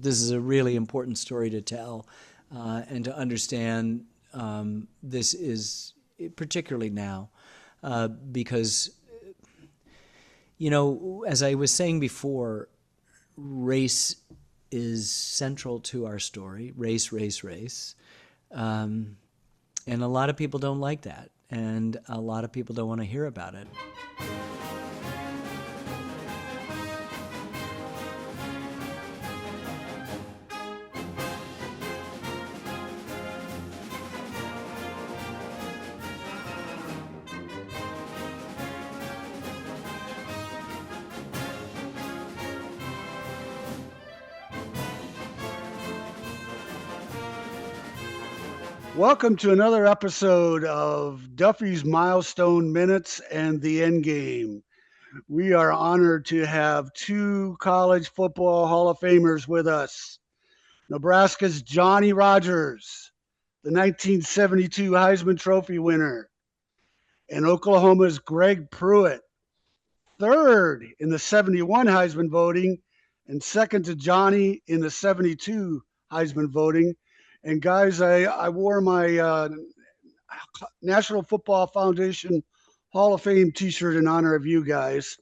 this is a really important story to tell, and to understand this is particularly now, because, as I was saying before, race is central to our story. Race, race, race. And a lot of people don't like that. And a lot of people don't want to hear about it. Welcome to another episode of Duffy's Milestone Minutes and the Endgame. We are honored to have two college football Hall of Famers with us. Nebraska's Johnny Rodgers, the 1972 Heisman Trophy winner, and Oklahoma's Greg Pruitt, third in the 71 Heisman voting and second to Johnny in the 72 Heisman voting. And guys, I wore my National Football Foundation Hall of Fame t-shirt in honor of you guys.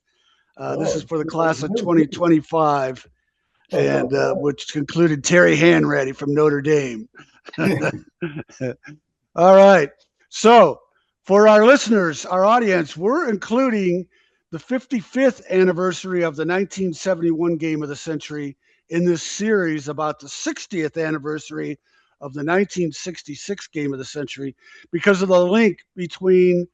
This is for the class of 2025, and which included Terry Hanratty from Notre Dame. All right. So for our listeners, our audience, we're including the 55th anniversary of the 1971 Game of the Century in this series about the 60th anniversary of the 1966 Game of the Century because of the link between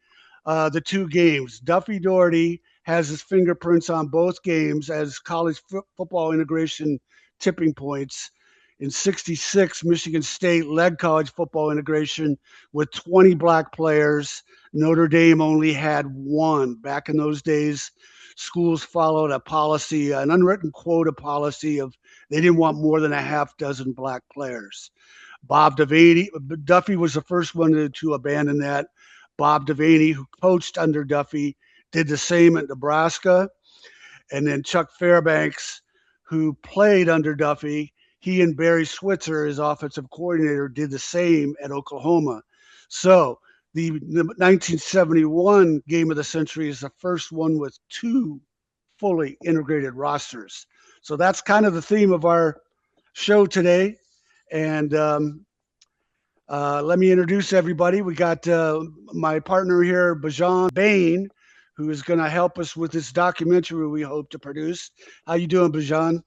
the two games. Duffy Daugherty has his fingerprints on both games as college football integration tipping points. In 66, Michigan State led college football integration with 20 black players. Notre Dame only had one. Back in those days, schools followed a policy, an unwritten quota policy of they didn't want more than a half dozen black players. Bob Duffy was the first one to abandon that. Bob Devaney, who coached under Duffy, did the same at Nebraska. And then Chuck Fairbanks, who played under Duffy, he and Barry Switzer, his offensive coordinator, did the same at Oklahoma. So the 1971 Game of the Century is the first one with two fully integrated rosters. So that's kind of the theme of our show today. And let me introduce everybody. We got my partner here, Bajan Bain, who is going to help us with this documentary we hope to produce. How you doing, Bajan?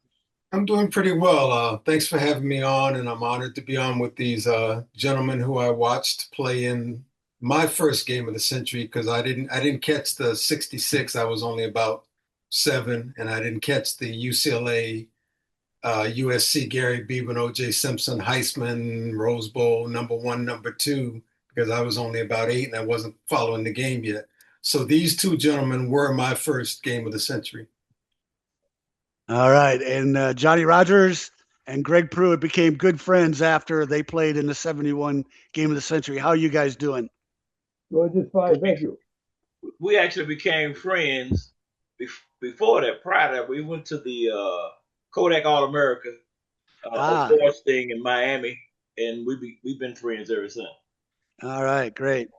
I'm doing pretty well. Thanks for having me on, and I'm honored to be on with these gentlemen who I watched play in my first Game of the Century because I didn't catch the 66. I was only about 7, and I didn't catch the UCLA USC Gary Beeman, O.J. Simpson, Heisman, Rose Bowl, number 1, number 2, because I was only about 8 and I wasn't following the game yet. So these two gentlemen were my first Game of the Century. All right. And Johnny Rodgers and Greg Pruitt became good friends after they played in the 71 Game of the Century. How are you guys doing? Well, just fine. Thank you. We actually became friends before that. Prior to that, we went to the Kodak All-America awards thing in Miami, and we've been friends ever since. All right, great.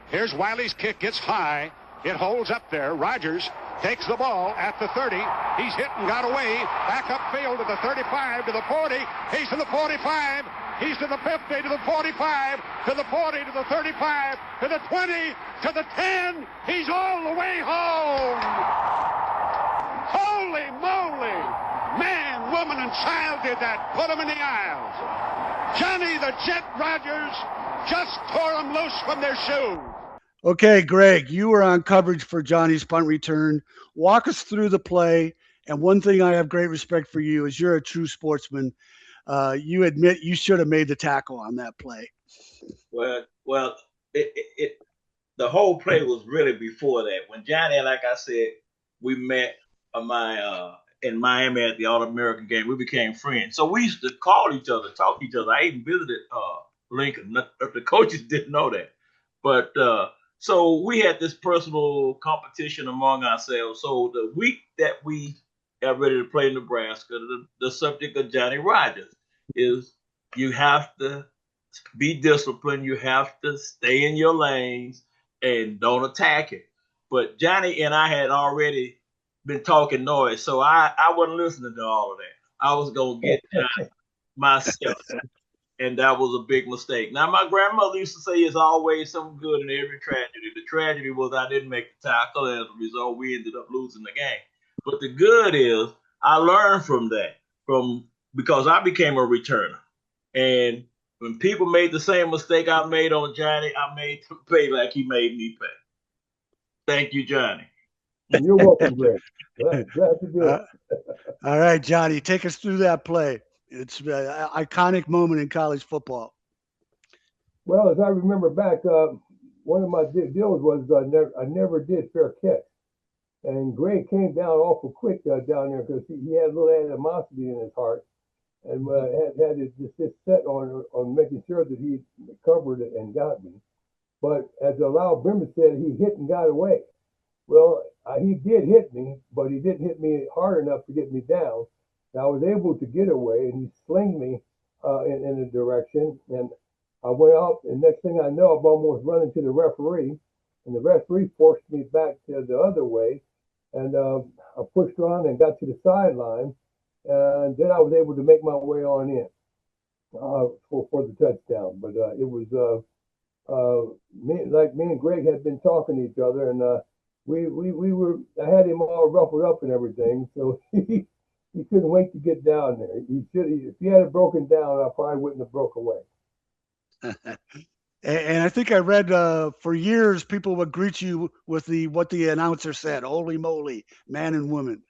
Here's Wiley's kick, gets high. It holds up there. Rodgers takes the ball at the 30. He's hit and got away. Back upfield to the 35, to the 40. He's to the 45. He's to the 50, to the 45, to the 40, to the 35, to the 20, to the 10. He's all the way home. Holy moly! Man, woman, and child did that. Put them in the aisles. Johnny the Jet Rodgers just tore them loose from their shoes. Okay, Greg, you were on coverage for Johnny's punt return. Walk us through the play. And one thing I have great respect for you is you're a true sportsman. You admit you should have made the tackle on that play. Well, the whole play was really before that. When Johnny, like I said, we met in Miami at the All-American game. We became friends. So we used to call each other, talk to each other. I even visited Lincoln. The coaches didn't know that. But so we had this personal competition among ourselves. So the week that we got ready to play Nebraska, the subject of Johnny Rodgers is you have to be disciplined. You have to stay in your lanes and don't attack it. But Johnny and I had already been talking noise, so I wasn't listening to all of that. I was going to get Johnny myself. And that was a big mistake. Now, my grandmother used to say there's always some good in every tragedy. The tragedy was I didn't make the tackle, and as a result, we ended up losing the game. But the good is I learned from that, because I became a returner. And when people made the same mistake I made on Johnny, I made him pay like he made me pay. Thank you, Johnny. You're welcome, Greg. Glad to do it. All right, Johnny, take us through that play. It's an iconic moment in college football. Well, as I remember back, one of my deals was I never did fair catch. And Greg came down awful quick down there because he had a little animosity in his heart and had it just set on making sure that he covered it and got me. But as Lyle Brimmer said, he hit and got away. Well, he did hit me, but he didn't hit me hard enough to get me down. And I was able to get away, and he slinged me in a direction. And I went out, and next thing I know, I'm almost running to the referee. And the referee forced me back to the other way. And I pushed around and got to the sideline. And then I was able to make my way on in for the touchdown. But it was me and Greg had been talking to each other, and we were. I had him all ruffled up and everything, so he couldn't wait to get down there. If he had it broken down, I probably wouldn't have broke away. And I think I read for years people would greet you with what the announcer said: "Holy moly, man and woman."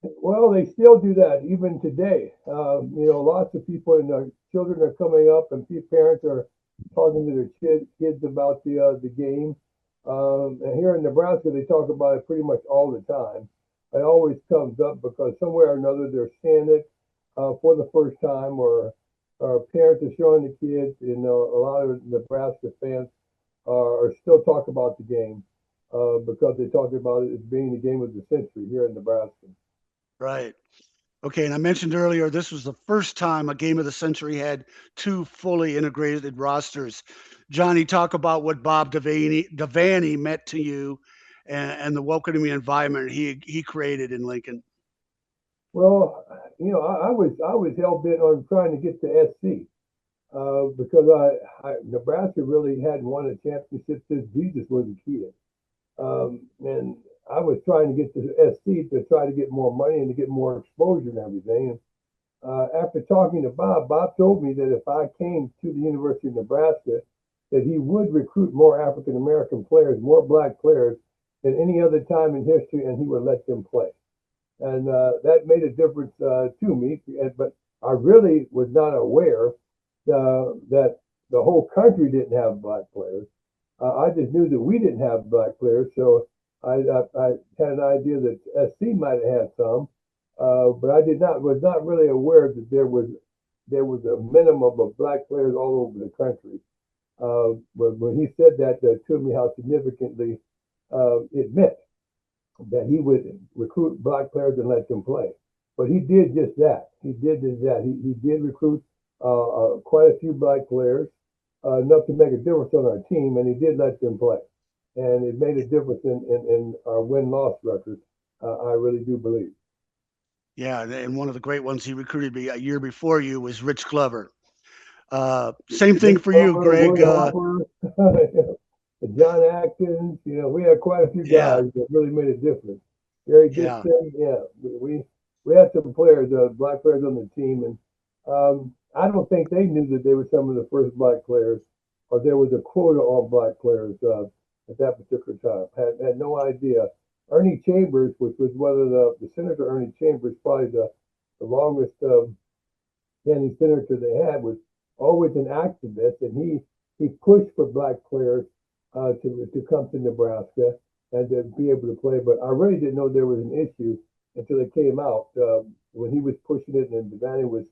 Well, they still do that even today. Lots of people and their children are coming up, and parents are talking to their kids about the game. And here in Nebraska, they talk about it pretty much all the time. It always comes up because somewhere or another they're seeing it for the first time, or parents are showing the kids. A lot of Nebraska fans are still talking about the game because they talk about it as being the game of the century here in Nebraska. Right. Okay, and I mentioned earlier this was the first time a game of the century had two fully integrated rosters. Johnny, talk about what Bob Devaney meant to you and the welcoming environment he created in Lincoln. Well, I was hell bent on trying to get to SC because Nebraska really hadn't won a championship since Jesus was a kid, and I was trying to get to SC to try to get more money and to get more exposure and everything. And after talking to Bob told me that if I came to the University of Nebraska, that he would recruit more African American players, more black players than any other time in history, and he would let them play. And that made a difference to me. But I really was not aware that the whole country didn't have black players. I just knew that we didn't have black players, so I had an idea that SC might have had some, but I was not really aware that there was a minimum of black players all over the country. But when he said that to me, how significantly it meant that he would recruit black players and let them play. But he did just that. He did recruit quite a few black players, enough to make a difference on our team, and he did let them play. And it made a difference in our win-loss record, I really do believe. Yeah, and one of the great ones he recruited a year before you was Rich Glover. Same thing for you, Greg. John Atkins, we had quite a few guys that really made a difference. Gary Dixon, we had some players, black players on the team, and I don't think they knew that they were some of the first black players, or there was a quota on black players at that particular time. Had no idea. Ernie Chambers, which was one of the Senator Ernie Chambers, probably the longest standing senator they had, was always an activist, and he pushed for black players to come to Nebraska and to be able to play. But I really didn't know there was an issue until it came out when he was pushing it, and Devaney was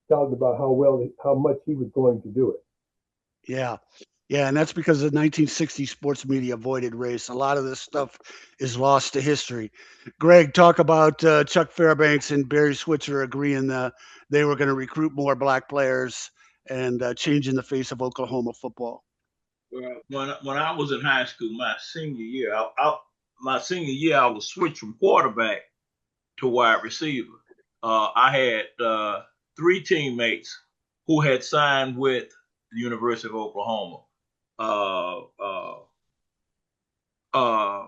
talking about how much he was going to do it. Yeah. Yeah, and that's because the 1960 sports media avoided race. A lot of this stuff is lost to history. Greg, talk about Chuck Fairbanks and Barry Switzer agreeing they were going to recruit more black players and changing the face of Oklahoma football. Well, when I was in high school, my senior year, I was switched from quarterback to wide receiver. I had 3 teammates who had signed with the University of Oklahoma. Uh, uh, uh,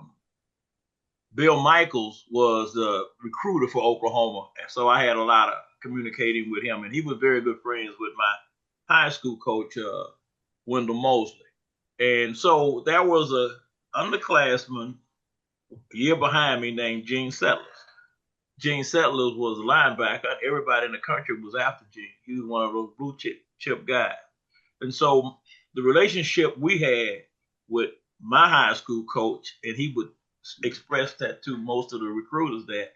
Bill Michaels was the recruiter for Oklahoma, and so I had a lot of communicating with him, and he was very good friends with my high school coach, Wendell Mosley. And so there was a underclassman a year behind me named Gene Settlers. Gene Settlers was a linebacker. Everybody in the country was after Gene. He was one of those blue chip guys. And so the relationship we had with my high school coach, and he would express that to most of the recruiters, that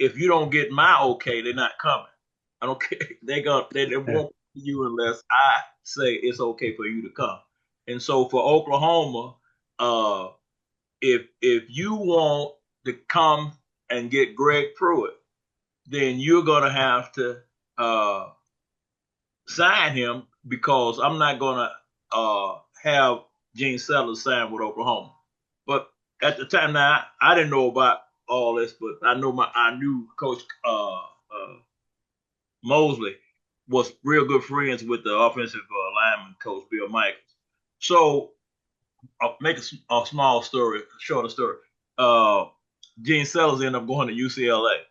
if you don't get my okay, they're not coming. I don't care. They won't you unless I say it's okay for you to come. And so for Oklahoma, if you want to come and get Greg Pruitt, then you're gonna have to sign him, because I'm not gonna have Gene Settlers sign with Oklahoma. But at the time, now I didn't know about all this, but I knew Coach Mosley was real good friends with the offensive lineman coach Bill Michaels. So I'll make a small story, shorter story. Gene Sellers ended up going to UCLA.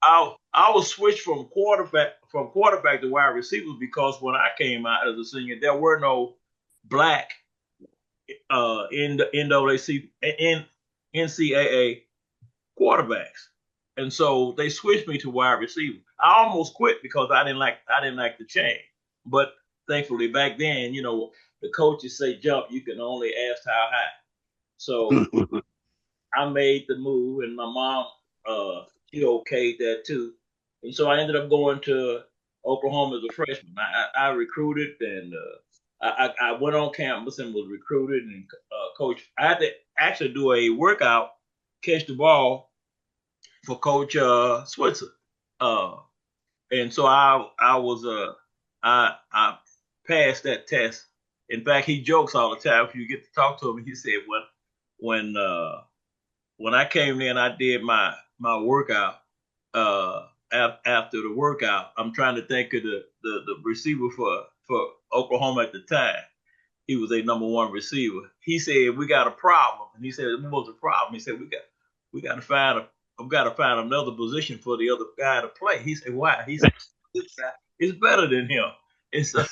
I was switched from quarterback to wide receiver because when I came out as a senior, there were no black in the NCAA quarterbacks, and so they switched me to wide receiver. I almost quit because I didn't like the change, but thankfully back then, the coaches say jump, you can only ask how high. So I made the move, and my mom she okayed that too, and so I ended up going to Oklahoma as a freshman. I recruited, and I went on campus and was recruited and coached. I had to actually do a workout, catch the ball for Coach Switzer, and so I passed that test. In fact, he jokes all the time. If you get to talk to him, he said when I came in, I did my workout. After the workout, I'm trying to think of the receiver for Oklahoma at the time. He was a number 1 receiver. He said, "We got a problem," and he said, "What was the problem?" He said, "We got to find I've got to find another position for the other guy to play." He said, "Why?" He said, "It's better than him." And so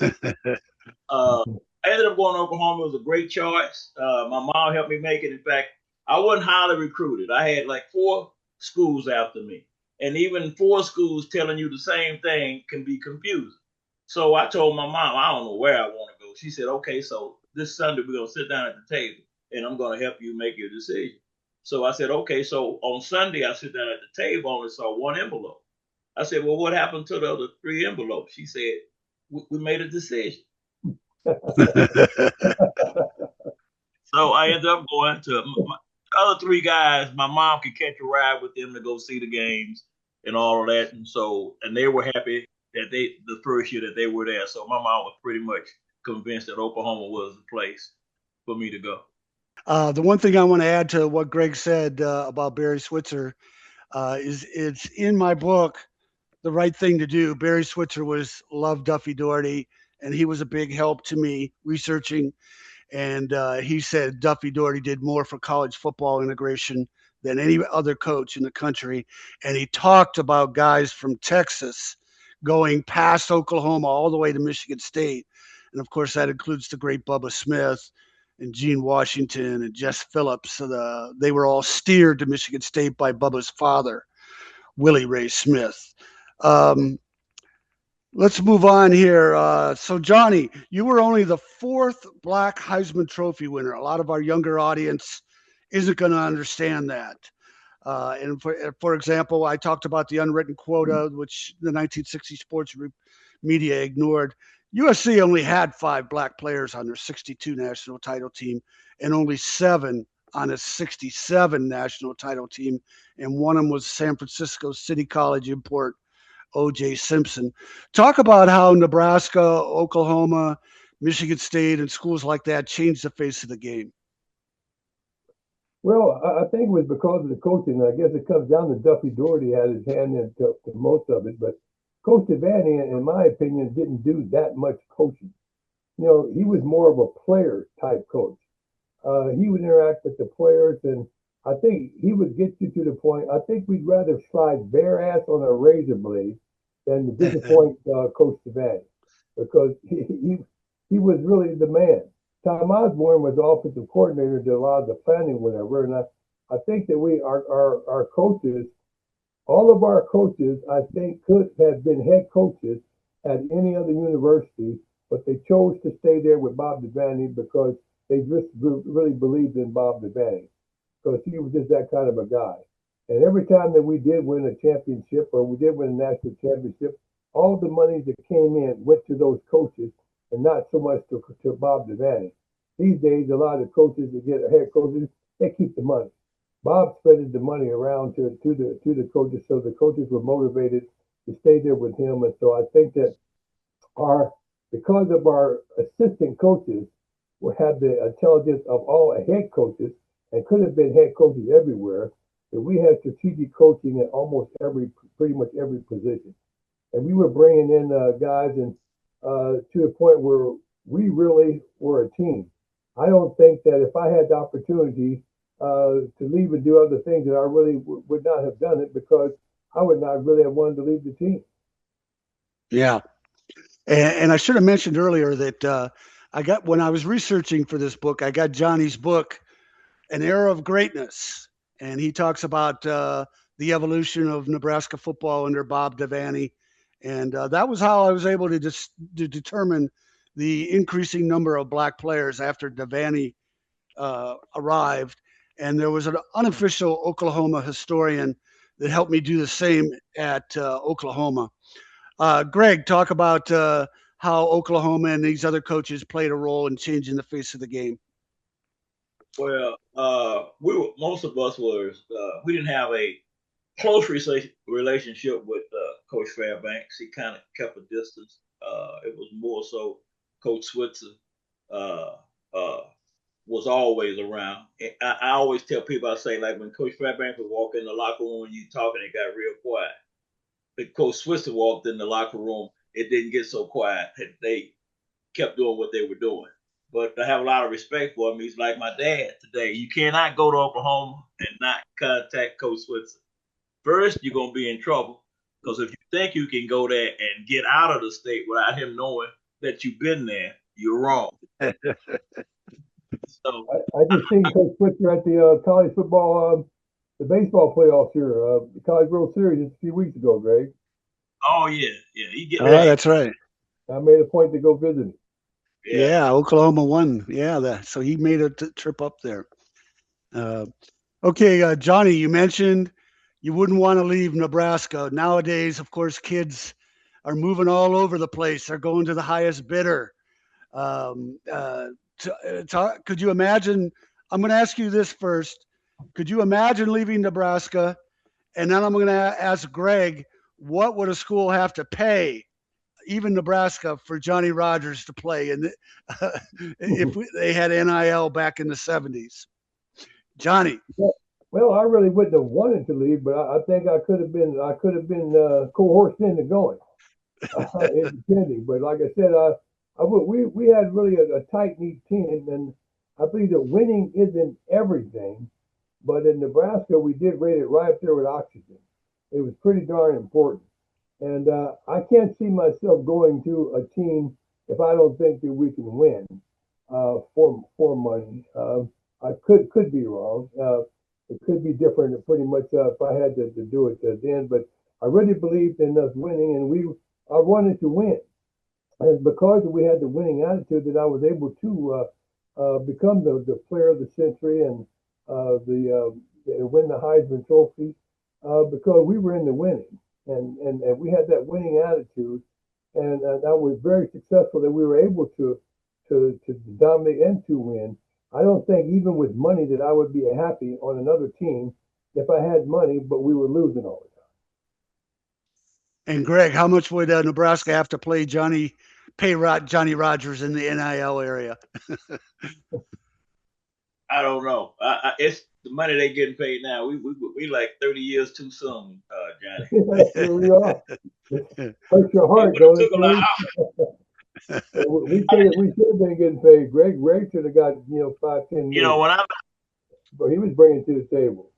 I ended up going to Oklahoma. It was a great choice. My mom helped me make it. In fact, I wasn't highly recruited. I had like 4 schools after me. And even 4 schools telling you the same thing can be confusing. So I told my mom, I don't know where I want to go. She said, "Okay, so this Sunday we're going to sit down at the table and I'm going to help you make your decision." So I said, "Okay." So on Sunday, I sit down at the table, only saw 1 envelope. I said, "Well, what happened to the other 3 envelopes?" She said, "We made a decision." So I ended up going to my other 3 guys. My mom could catch a ride with them to go see the games and all of that. And they were happy that the first year that they were there. So my mom was pretty much convinced that Oklahoma was the place for me to go. The one thing I want to add to what Greg said about Barry Switzer is it's in my book, The Right Thing to Do. Barry Switzer loved Duffy Daugherty, and he was a big help to me researching. And he said Duffy Daugherty did more for college football integration than any other coach in the country. And he talked about guys from Texas going past Oklahoma all the way to Michigan State. And of course, that includes the great Bubba Smith and Gene Washington and Jess Phillips. So they were all steered to Michigan State by Bubba's father, Willie Ray Smith. Let's move on here. So, Johnny, you were only the 4th Black Heisman Trophy winner. A lot of our younger audience isn't going to understand that. And for example, I talked about the unwritten quota, which the 1960 sports media ignored. USC only had 5 black players on their 62 national title team and only 7 on its 67 national title team. And one of them was San Francisco City College import O.J. Simpson. Talk about how Nebraska, Oklahoma, Michigan State, and schools like that changed the face of the game. Well, I think it was because of the coaching. I guess it comes down to Duffy Doherty had his hand into most of it, but Coach Devaney, in my opinion, didn't do that much coaching. You know, he was more of a player type coach. He would interact with the players, and I think he would get you to the point. I think we'd rather slide their ass on a razor blade than to disappoint Coach Devaney, because he was really the man. Tom Osborne was offensive coordinator, did a lot of the planning, whatever. And I think that our coaches, all of our coaches, I think could have been head coaches at any other university, but they chose to stay there with Bob Devaney because they just really believed in Bob Devaney, because he was just that kind of a guy. And every time that we did win a championship or we did win a national championship, all the money that came in went to those coaches and not so much to Bob Devaney. These days, a lot of coaches that get head coaches, they keep the money. Bob spreaded the money around to the coaches, so the coaches were motivated to stay there with him. And so I think that because of our assistant coaches had the intelligence of all head coaches and could have been head coaches everywhere, that we had strategic coaching at almost pretty much every position. And we were bringing in guys and to the point where we really were a team. I don't think that if I had the opportunity to leave and do other things, that I really would not have done it, because I would not really have wanted to leave the team. Yeah. And I should have mentioned earlier that when I was researching for this book, I got Johnny's book, An Era of Greatness. And he talks about the evolution of Nebraska football under Bob Devaney. And that was how I was able to determine the increasing number of black players after Devaney arrived. And there was an unofficial Oklahoma historian that helped me do the same at Oklahoma. Greg, talk about how Oklahoma and these other coaches played a role in changing the face of the game. Well, most of us we didn't have a close relationship with Coach Fairbanks. He kind of kept a distance. It was more so Coach Switzer was always around. I always tell people, I say, like, when Coach Fairbanks would walk in the locker room and you talking, it got real quiet. But Coach Switzer walked in the locker room, it didn't get so quiet. They kept doing what they were doing. But I have a lot of respect for him. He's like my dad today. You cannot go to Oklahoma and not contact Coach Switzer. First, you're going to be in trouble, because if you think you can go there and get out of the state without him knowing that you've been there, you're wrong. So I just seen Coach Switzer at the college football, the baseball playoffs here, the College World Series just a few weeks ago, Greg. Oh, yeah. He get that. That's right. I made a point to go visit him. Yeah, Oklahoma won. Yeah, so he made a trip up there. Okay, Johnny, you mentioned you wouldn't want to leave Nebraska. Nowadays, of course, kids are moving all over the place. They're going to the highest bidder. Could you imagine? I'm going to ask you this first. Could you imagine leaving Nebraska? And then I'm going to ask Greg, what would a school have to pay, even Nebraska, for Johnny Rodgers to play? And if they had NIL back in the 70s, Johnny. Well, I really wouldn't have wanted to leave, but I think I could have been coerced into going. Depending, but like I said, we had really a tight knit team, and I believe that winning isn't everything. But in Nebraska, we did rate it right up there with oxygen. It was pretty darn important. And I can't see myself going to a team if I don't think that we can win for money. I could be wrong. It could be different pretty much if I had to do it then. But I really believed in us winning, and I wanted to win. And because we had the winning attitude, that I was able to become the player of the century and win the Heisman Trophy because we were in the winning. And we had that winning attitude, and that was very successful. That we were able to dominate and to win. I don't think even with money that I would be happy on another team if I had money, but we were losing all the time. And Greg, how much would Nebraska have to pay Johnny Rodgers in the NIL area? I don't know. It's the money they getting paid now. We like 30 years too soon, Johnny. Here we are. Hurts your heart, don't it? We should have been getting paid. Greg should have got 5-10 million. You know, when I'm but he was bringing to the table.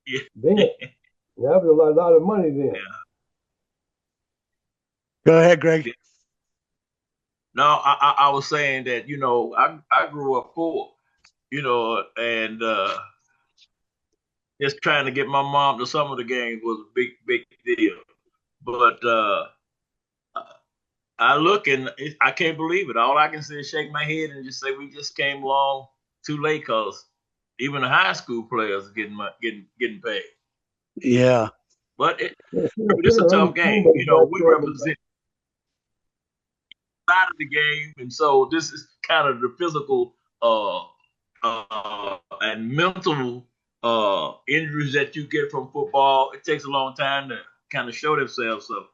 Yeah. Then that was a lot of money then. Yeah. Go ahead, Greg. No, I was saying that, I grew up poor, and just trying to get my mom to some of the games was a big deal. But I look and I can't believe it. All I can say is shake my head and just say we just came along too late, because even the high school players are getting paid. Yeah. But it's a tough game. We represent side of the game, and so this is kind of the physical and mental injuries that you get from football. It takes a long time to kind of show themselves. So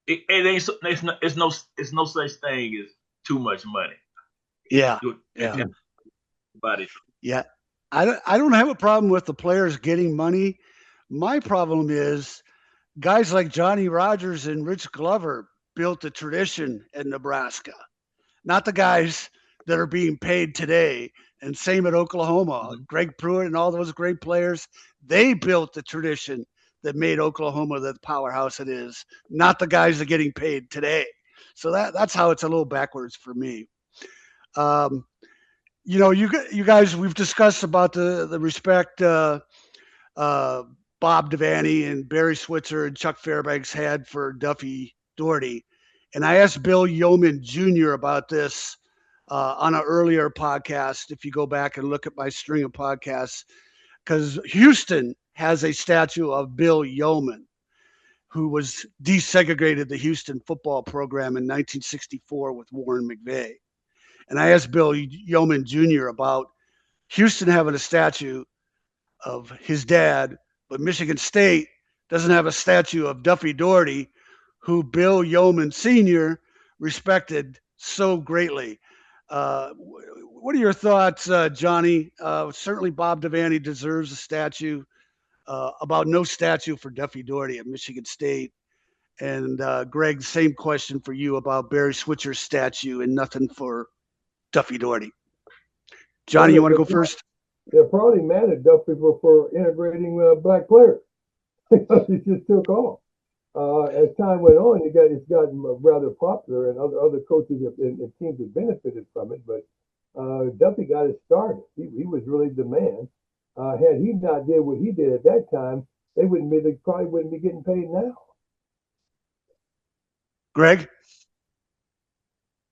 it's no such thing as too much money. Yeah. Yeah. I don't have a problem with the players getting money. My problem is guys like Johnny Rodgers and Rich Glover built a tradition in Nebraska, not the guys that are being paid today. And same at Oklahoma. Mm-hmm. Greg Pruitt and all those great players, they built the tradition that made Oklahoma the powerhouse it is, not the guys that are getting paid today. So that's how it's a little backwards for me. You guys, we've discussed about the respect Bob Devaney and Barry Switzer and Chuck Fairbanks had for Duffy Daugherty. And I asked Bill Yeoman Jr. about this on an earlier podcast, if you go back and look at my string of podcasts, because Houston has a statue of Bill Yeoman, who was desegregated the Houston football program in 1964 with Warren McVeigh. And I asked Bill Yeoman Jr. about Houston having a statue of his dad, but Michigan State doesn't have a statue of Duffy Daugherty, who Bill Yeoman Sr. respected so greatly. What are your thoughts, Johnny? Certainly Bob Devaney deserves a statue. About no statue for Duffy Daugherty at Michigan State. And Greg, same question for you about Barry Switzer's statue and nothing for Duffy Daugherty. Johnny, you want to go first? They're probably mad at Duffy for integrating black players because he just took off. As time went on, it's gotten rather popular, and other coaches and teams have benefited from it. But Duffy got it started. He was really the man. Had he not did what he did at that time, they probably wouldn't be getting paid now. Greg?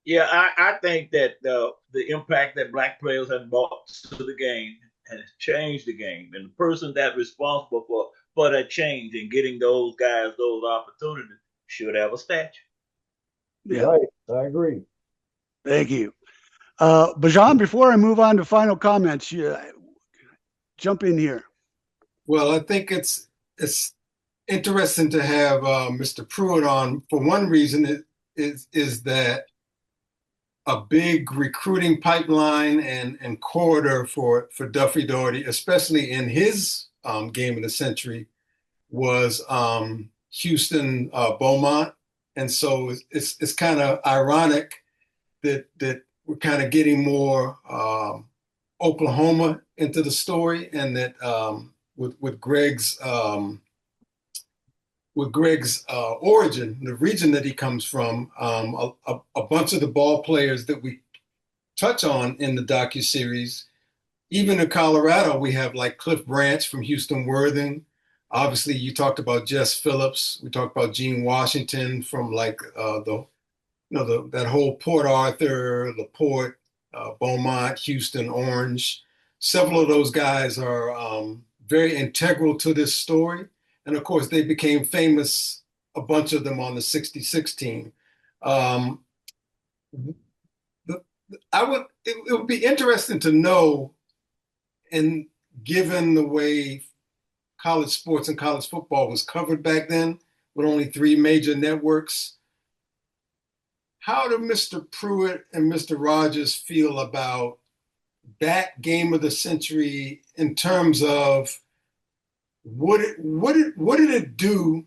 Yeah, I think that the impact that black players have brought to the game has changed the game, and the person that's responsible for that change and getting those guys those opportunities should have a statue. Yeah, right. I agree. Thank you, Bijan. Before I move on to final comments, jump in here. Well, I think it's interesting to have Mr. Pruitt on. For one reason, is that a big recruiting pipeline and corridor for Duffy Daugherty, especially in his game of the century, was Houston Beaumont. And so it's kind of ironic that we're kind of getting more Oklahoma into the story, and that with Greg's origin, the region that he comes from, a bunch of the ball players that we touch on in the docuseries, even in Colorado, we have like Cliff Branch from Houston Worthing. Obviously, you talked about Jess Phillips. We talked about Gene Washington from like that whole Port Arthur, LaPorte, Beaumont, Houston, Orange. Several of those guys are very integral to this story. And of course, they became famous, a bunch of them on the 66 team. Um, the, it would be interesting to know, and given the way college sports and college football was covered back then with only 3 major networks, how do Mr. Pruitt and Mr. Rogers feel about that game of the century in terms of what did it do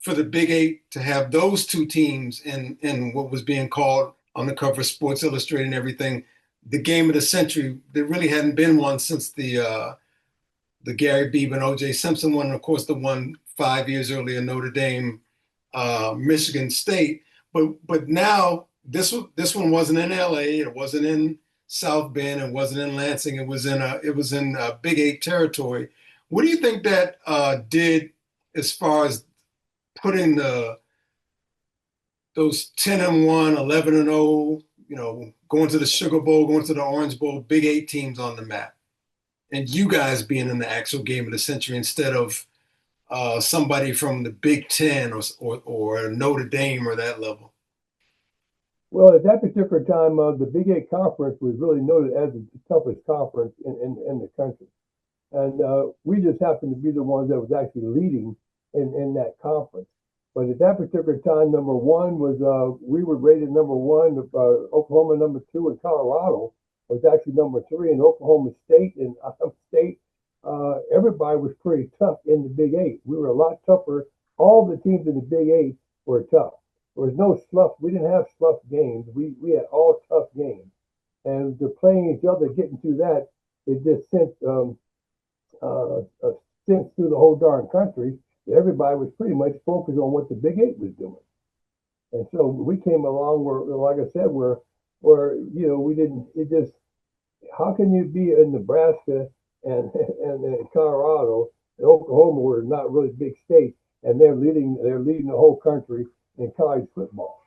for the Big Eight to have those 2 teams in what was being called on the cover of Sports Illustrated and everything, the game of the century? There really hadn't been one since the Gary Beebe and O.J. Simpson one, and of course the one 5 years earlier, Notre Dame, Michigan State. But now this one wasn't in L.A. It wasn't in South Bend. It wasn't in Lansing. It was in Big Eight territory. What do you think that did as far as putting those 10-1, 11-0, going to the Sugar Bowl, going to the Orange Bowl, Big Eight teams on the map, and you guys being in the actual game of the century instead of somebody from the Big Ten or Notre Dame or that level? Well, at that particular time, the Big Eight Conference was really noted as the toughest conference in the country. And we just happened to be the ones that was actually leading in that conference. But at that particular time, number one was, we were rated number one, Oklahoma number 2, and Colorado was actually number 3, and Oklahoma State and Iowa State. Everybody was pretty tough in the Big Eight. We were a lot tougher. All the teams in the Big Eight were tough. There was no slough. We didn't have slough games. We had all tough games. And to playing each other, getting through that, it just sent sense through the whole darn country. Everybody was pretty much focused on what the Big Eight was doing. And so we came along where, like I said, where we didn't, it just, how can you be in Nebraska and Colorado and Oklahoma were not really big states, and they're leading the whole country in college football.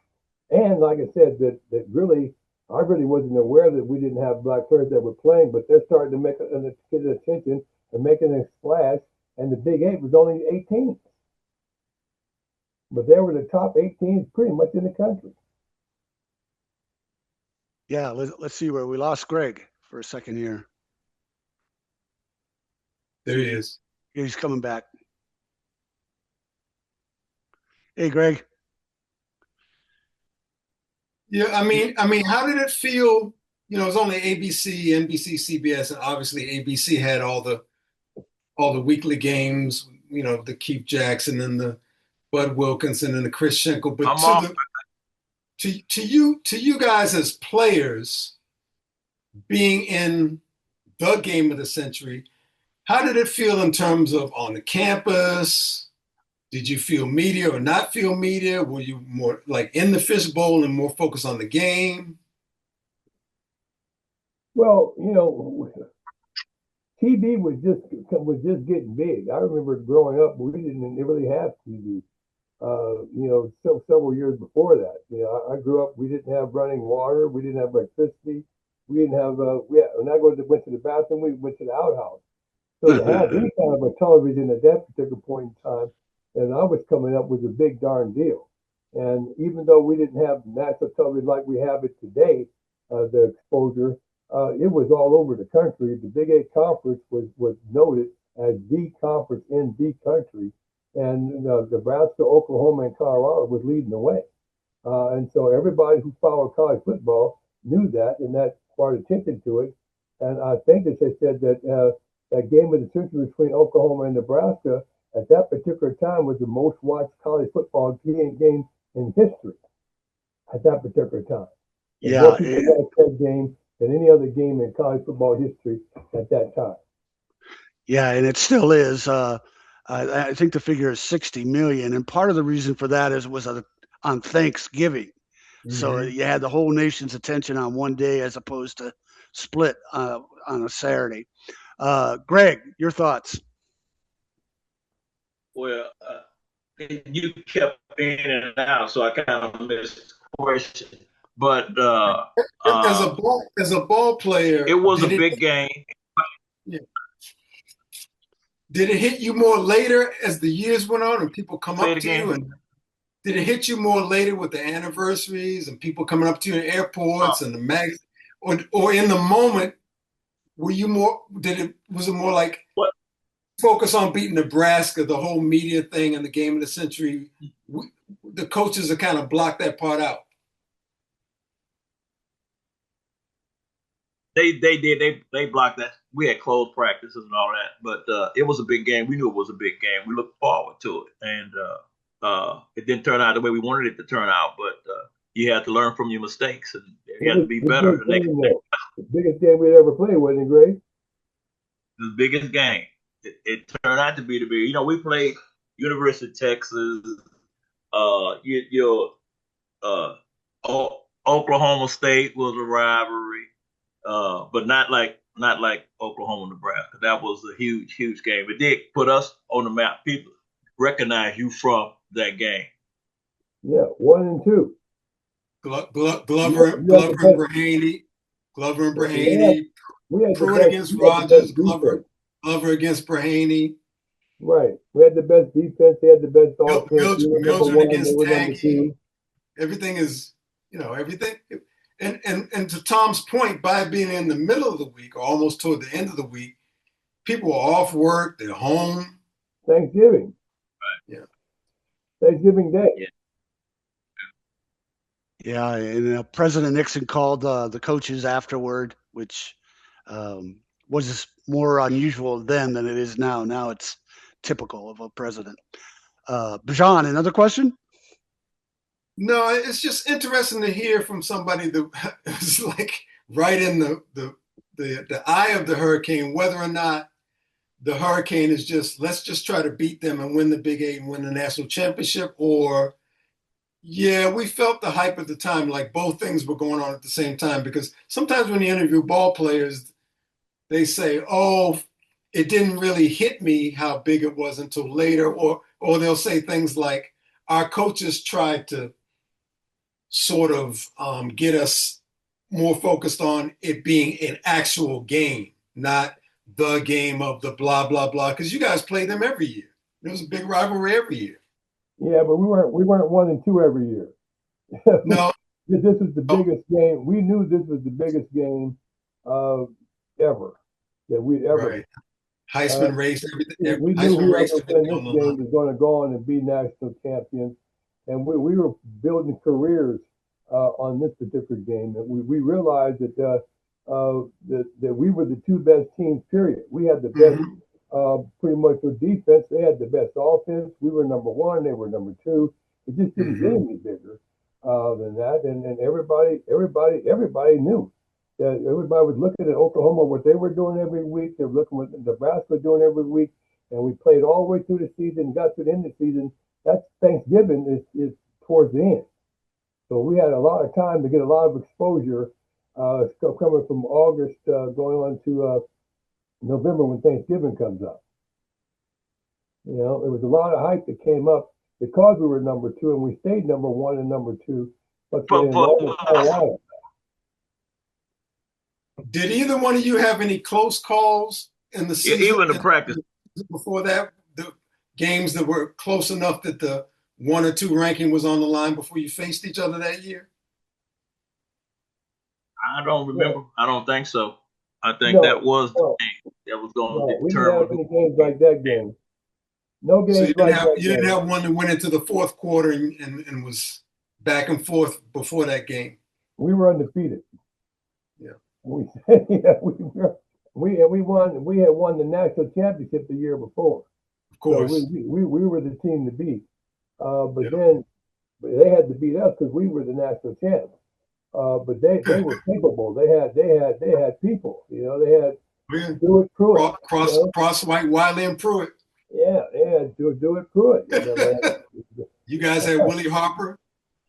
And like I said, that really, I really wasn't aware that we didn't have black players that were playing, but they're starting to make get attention and making a splash. And the Big Eight was only 8 teams, but they were the top 8 teams pretty much in the country. Yeah, let's see where we lost Greg for a second here. There he is. He's coming back. Hey, Greg. Yeah, I mean, how did it feel? It was only ABC, NBC, CBS, and obviously ABC had all the weekly games. The Keith Jackson and the Bud Wilkinson and the Chris Schenkel. But to you guys as players, being in the game of the century, how did it feel in terms of on the campus? Did you feel media or not feel media? Were you more like in the fishbowl and more focused on the game? Well, TV was just getting big. I remember growing up, we didn't really have TV. Several years before that, I grew up. We didn't have running water. We didn't have electricity. We didn't have. When I went to the bathroom, we went to the outhouse. So to have any kind of a television at that particular point in time, and I was coming up, was a big darn deal. And even though we didn't have national television like we have it today, the exposure, it was all over the country. The Big Eight Conference was noted as the conference in the country, and Nebraska, Oklahoma, and Colorado was leading the way. And so everybody who followed college football knew that, and that brought attention to it. And I think, as I said, that that game of the century between Oklahoma and Nebraska at that particular time was the most watched college football game in history at that particular time. Yeah, more people watched that game than any other game in college football history at that time. Yeah, and it still is. I think the figure is 60 million, and part of the reason for that was on Thanksgiving. Mm-hmm. So you had the whole nation's attention on one day as opposed to split on a Saturday. Greg, your thoughts? Well, you kept in and out, so I kind of missed the question. But as a ball player, it was a big game. Yeah. Did it hit you more later as the years went on and people come up to you? did it hit you more later with the anniversaries and people coming up to you in airports and the mag, or in the moment? Were you more? Was it more like What? focus on beating Nebraska, the whole media thing and the game of the century? The coaches have kind of blocked that part out. They did. They blocked that. We had closed practices and all that, but it was a big game. We knew it was a big game. We looked forward to it, and it didn't turn out the way we wanted it to turn out. But you had to learn from your mistakes, and you had to be better the next day. The biggest game we'd ever played, wasn't it, Greg? The biggest game. It turned out to be the big. You know, we played University of Texas, Oklahoma State was a rivalry, but not like Oklahoma, Nebraska. That was a huge game. It did put us on the map. People recognize you from that game. Yeah, 1 and 2. Glover and Brahaney. We had Pruitt against Rogers. Glover against Brahaney. Right. We had the best defense. They had the best offense. Mildred against Taggy. Everything is, everything. And to Tom's point, by being in the middle of the week or almost toward the end of the week, people are off work. They're home. Thanksgiving. Right. Yeah. Thanksgiving Day. Yeah. Yeah, and President Nixon called the coaches afterward, which was more unusual then than it is now. Now it's typical of a president. Bijan, another question? No, it's just interesting to hear from somebody that is like right in the eye of the hurricane, whether or not the hurricane is just, let's just try to beat them and win the Big 8 and win the national championship, or yeah, we felt the hype at the time, like both things were going on at the same time. Because sometimes when you interview ball players, they say, oh, it didn't really hit me how big it was until later. Or they'll say things like, our coaches tried to sort of get us more focused on it being an actual game, not the game of the blah, blah, blah. Because you guys play them every year. There was a big rivalry every year. Yeah, but we weren't 1 and 2 every year. No. This was the biggest game. We knew this was the biggest game ever that we'd ever. Right. Heisman race, everything. We knew whoever was in this game was going to go on and be national champions, and we were building careers on this particular game. And we realized that we were the two best teams. Period. We had the best. Pretty much with defense, they had the best offense. We were number 1, they were number 2. It just didn't get any bigger than that. And everybody knew that everybody was looking at Oklahoma, what they were doing every week. They were looking at what Nebraska was doing every week. And we played all the way through the season, got to the end of the season. That's Thanksgiving is towards the end. So we had a lot of time to get a lot of exposure coming from August going on to November when Thanksgiving comes up. It was a lot of hype that came up because we were number 2 and we stayed number 1 and number 2. But did either one of you have any close calls in the season? Even the practice before that, the games that were close enough that the 1 or 2 ranking was on the line before you faced each other that year? I don't remember. Yeah. I don't think so. I think that was the game that was going to determine. We didn't have any games like that game. No games so like that. You didn't have one that went into the fourth quarter and was back and forth before that game. We were undefeated. Yeah. We won. We had won the national championship the year before. Of course. So we were the team to beat. Then they had to beat us because we were the national champs. But they were capable. They had people. They had Do It Pruitt. Cross White, Wiley, and Pruitt. Yeah, they had Do It Pruitt. You guys had Willie Harper.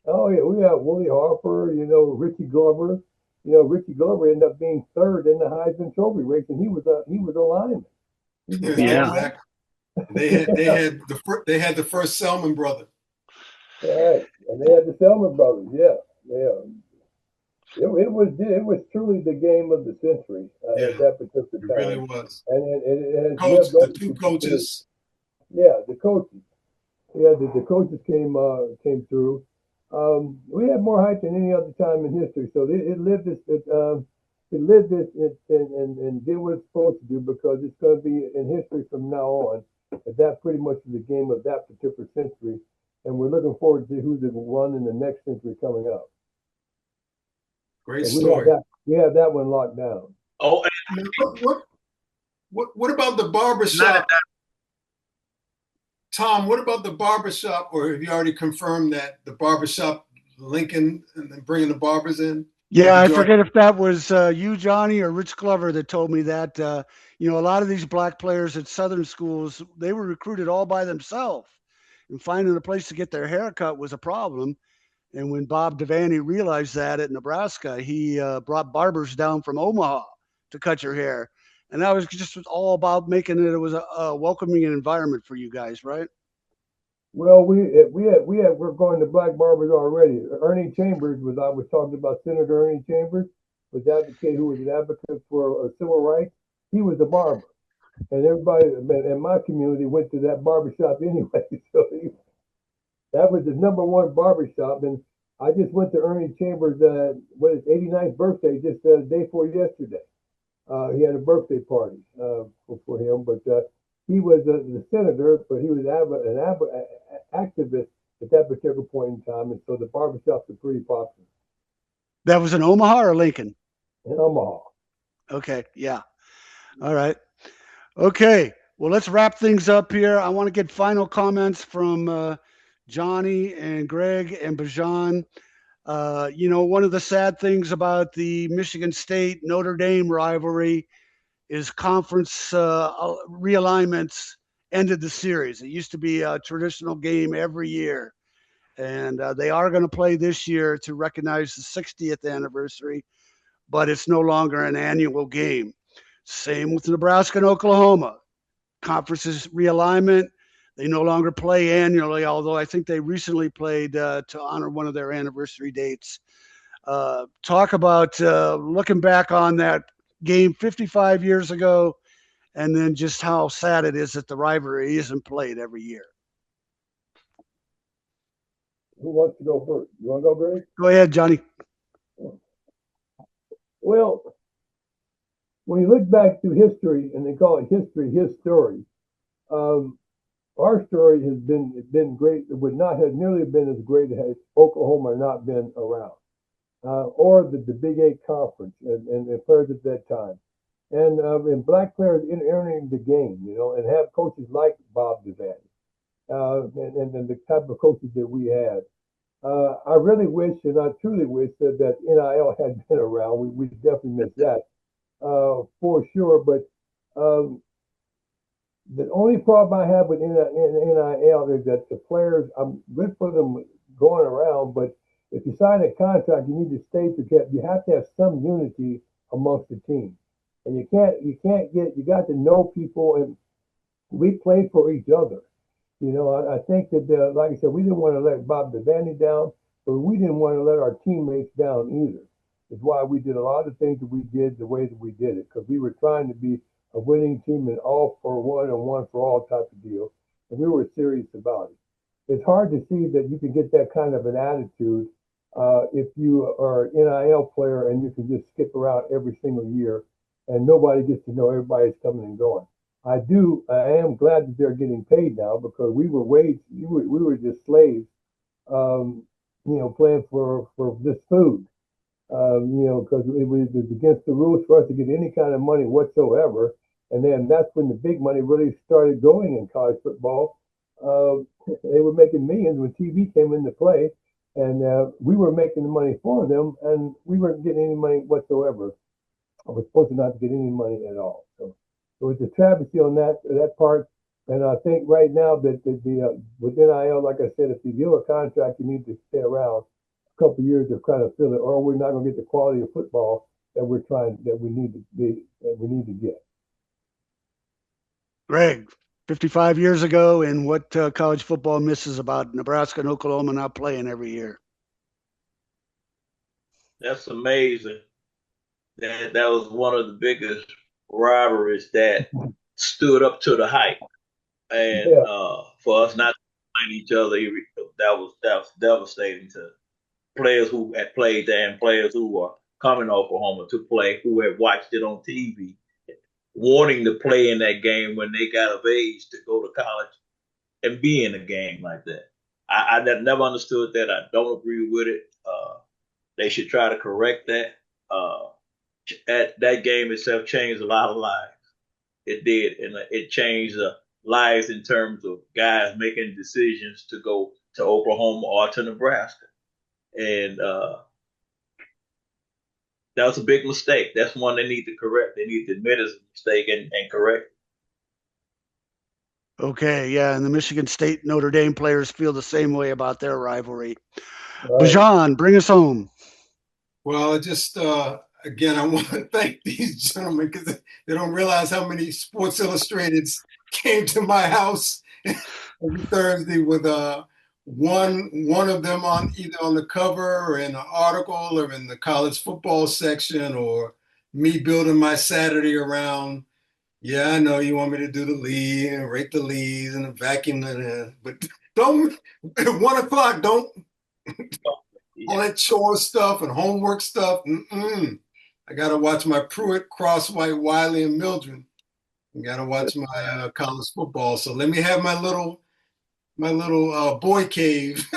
Oh yeah, we had Willie Harper. Richie Glover. Richie Glover ended up being 3rd in the Heisman Trophy race, and he was a lineman. Yeah. They had the first Selman brother. Yeah, and they had the Selman brothers. Yeah. It was truly the game of the century at that particular time. It really was. And it the 2 coaches. Yeah, the coaches. the coaches came through. We had more hype than any other time in history. So it lived and did what it's supposed to do because it's going to be in history from now on. That pretty much is the game of that particular century, and we're looking forward to who's the one in the next century coming up. Great So story. we have that one locked down. Oh, What about the barbershop? Tom, what about the barbershop? Or have you already confirmed that the barbershop Lincoln and then bringing the barbers in? Yeah, I forget if that was you, Johnny, or Rich Glover that told me that. A lot of these black players at Southern schools, they were recruited all by themselves, and finding a place to get their hair cut was a problem. And when Bob Devaney realized that at Nebraska, he brought barbers down from Omaha to cut your hair. And that was just all about making it was a welcoming environment for you guys, right? Well, we're going to black barbers already. Ernie Chambers I was talking about Senator Ernie Chambers, who was an advocate for civil rights. He was a barber, and everybody in my community went to that barbershop anyway. So that was the number one barbershop. And I just went to Ernie Chambers' 89th birthday just the day before yesterday. He had a birthday party for him, but he was the senator, but he was an activist at that particular point in time, and so the barbershops are pretty popular. That was in Omaha or Lincoln? In Omaha. Okay, yeah. All right. Okay, well, let's wrap things up here. I want to get final comments from Johnny and Greg and Bijan. One of the sad things about the Michigan State Notre Dame rivalry is conference realignments ended the series. It used to be a traditional game every year, and they are going to play this year to recognize the 60th anniversary, but it's no longer an annual game. Same with Nebraska and Oklahoma. Conferences realignment. They no longer play annually, although I think they recently played to honor one of their anniversary dates. Talk about looking back on that game 55 years ago, and then just how sad it is that the rivalry isn't played every year. Who wants to go first? You want to go, Greg? Go ahead, Johnny. Well, when you look back through history, and they call it history, his story, our story has been great. It would not have nearly been as great had Oklahoma not been around, or the Big 8 conference and players at that time, and black players entering the game, and have coaches like Bob Devaney, and the type of coaches that we had. I really wish, and I truly wish that NIL had been around. We definitely missed that for sure. But the only problem I have with NIL is that the players, I'm good for them going around, but if you sign a contract, you need to stay together. You have to have some unity amongst the team, and you got to know people, and we play for each other. I think that, like I said, we didn't want to let Bob Devaney down, but we didn't want to let our teammates down either. It's why we did a lot of things that we did the way that we did it, because we were trying to be a winning team and all for one and one for all type of deal, and we were serious about it. It's hard to see that you can get that kind of an attitude if you are an NIL player and you can just skip around every single year and nobody gets to know everybody's coming and going. I am glad that they're getting paid now, because we were just slaves, playing for this food, because it was against the rules for us to get any kind of money whatsoever. And then that's when the big money really started going in college football. They were making millions when TV came into play, and we were making the money for them, and we weren't getting any money whatsoever. I was supposed to not get any money at all. So it's a travesty on that part. And I think right now that with NIL, like I said, if you give a contract, you need to stay around a couple of years to kind of fill it, or we're not going to get the quality of football that we need to get. Greg, 55 years ago, and what college football misses about Nebraska and Oklahoma not playing every year. That's amazing. That was one of the biggest rivalries that stood up to the hype, and for us not playing each other. That was devastating to players who had played there and players who were coming to Oklahoma to play, who had watched it on TV, wanting to play in that game when they got of age to go to college and be in a game like that. I never understood that. I don't agree with it. They should try to correct that. That game itself changed a lot of lives. It did, and it changed lives in terms of guys making decisions to go to Oklahoma or to Nebraska. And that was a big mistake. That's one they need to correct. They need to admit it's a mistake and correct it. Okay, yeah, and the Michigan State Notre Dame players feel the same way about their rivalry. Right. Bijan, bring us home. Well, just again, I want to thank these gentlemen because they don't realize how many Sports Illustrateds came to my house every Thursday with one of them on either on the cover or in an article or in the college football section, or me building my Saturday around. Yeah, I know you want me to do the lead and rake the leads and vacuum but don't at 1 o'clock. Don't all that chore stuff and homework stuff. I gotta watch my Pruitt, Crosswhite, Wiley, and Mildred. I gotta watch my college football. So let me have my little boy cave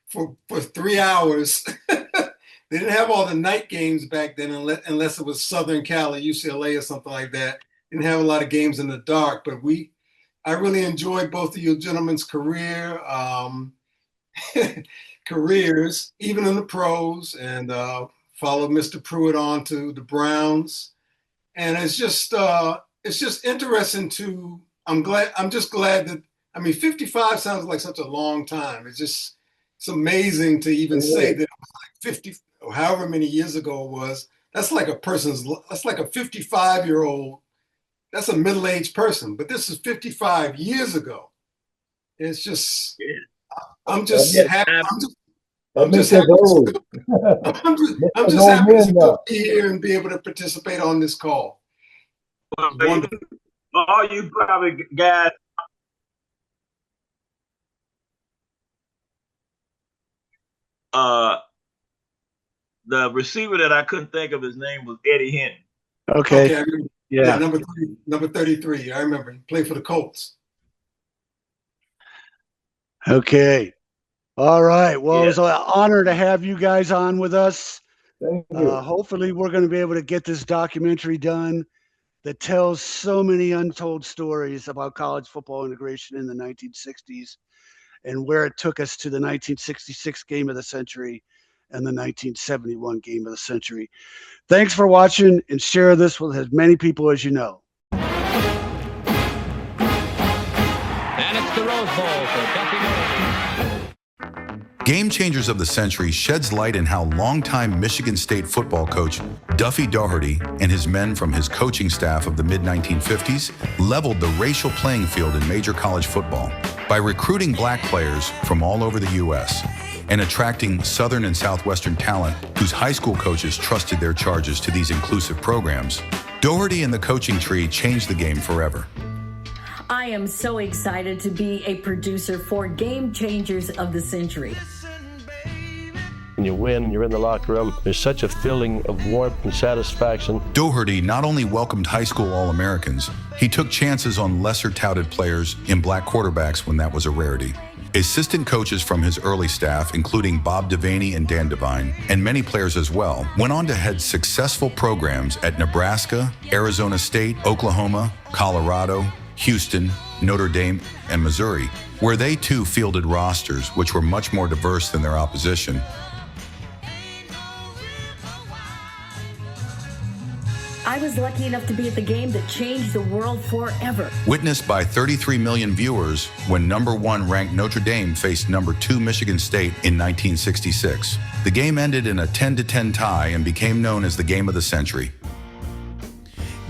for 3 hours. They didn't have all the night games back then, unless it was Southern Cal or UCLA or something like that. Didn't have a lot of games in the dark, but I really enjoyed both of you gentlemen's careers, even in the pros, and followed Mr. Pruitt on to the Browns. And it's just interesting I'm just glad that, 55 sounds like such a long time. It's amazing to even say that it was like 50, or however many years ago it was. That's like a 55-year-old. That's a middle-aged person, but this is 55 years ago. It's just, I'm just happy. I'm just happy to be here and be able to participate on this call. All you probably guys. The receiver that I couldn't think of his name was Eddie Henry. Okay. Yeah, number 33. I remember. He played for the Colts. Okay. All right. Well, It's an honor to have you guys on with us. Thank you. Hopefully we're going to be able to get this documentary done that tells so many untold stories about college football integration in the 1960s and where it took us to the 1966 game of the century and the 1971 game of the century. Thanks for watching, and share this with as many people as you know. And it's the Rose Bowl for Duffy Doherty. Game Changers of the Century sheds light on how longtime Michigan State football coach Duffy Doherty and his men from his coaching staff of the mid-1950s leveled the racial playing field in major college football by recruiting black players from all over the U.S. and attracting Southern and Southwestern talent whose high school coaches trusted their charges to these inclusive programs. Doherty and the coaching tree changed the game forever. I am so excited to be a producer for Game Changers of the Century. When you win, you're in the locker room, there's such a feeling of warmth and satisfaction. Doherty not only welcomed high school All-Americans, he took chances on lesser-touted players in black quarterbacks when that was a rarity. Assistant coaches from his early staff, including Bob Devaney and Dan Devine, and many players as well, went on to head successful programs at Nebraska, Arizona State, Oklahoma, Colorado, Houston, Notre Dame, and Missouri, where they too fielded rosters which were much more diverse than their opposition. I was lucky enough to be at the game that changed the world forever. Witnessed by 33 million viewers when number 1 ranked Notre Dame faced number 2 Michigan State in 1966. The game ended in a 10-10 tie and became known as the Game of the Century.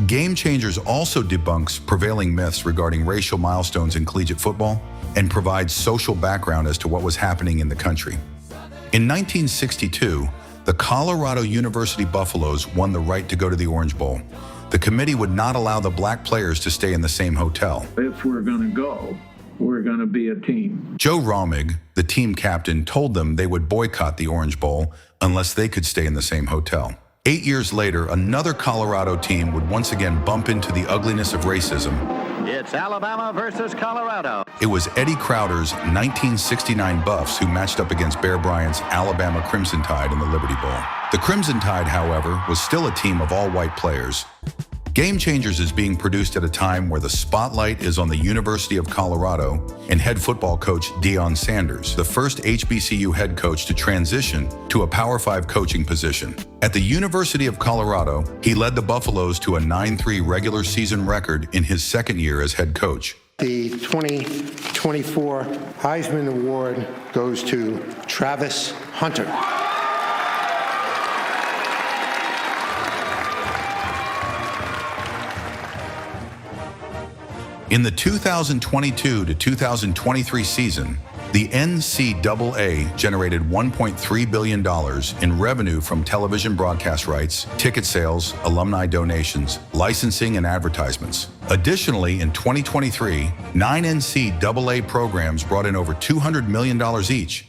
Game Changers also debunks prevailing myths regarding racial milestones in collegiate football and provides social background as to what was happening in the country. In 1962, the Colorado University Buffaloes won the right to go to the Orange Bowl. The committee would not allow the black players to stay in the same hotel. If we're going to go, we're going to be a team. Joe Romig, the team captain, told them they would boycott the Orange Bowl unless they could stay in the same hotel. 8 years later, another Colorado team would once again bump into the ugliness of racism. It's Alabama versus Colorado. It was Eddie Crowder's 1969 Buffs who matched up against Bear Bryant's Alabama Crimson Tide in the Liberty Bowl. The Crimson Tide, however, was still a team of all-white players. Game Changers is being produced at a time where the spotlight is on the University of Colorado and head football coach Deion Sanders, the first HBCU head coach to transition to a Power 5 coaching position. At the University of Colorado, he led the Buffaloes to a 9-3 regular season record in his second year as head coach. The 2024 Heisman Award goes to Travis Hunter. In the 2022 to 2023 season, the NCAA generated $1.3 billion in revenue from television broadcast rights, ticket sales, alumni donations, licensing, and advertisements. Additionally, in 2023, 9 NCAA programs brought in over $200 million each,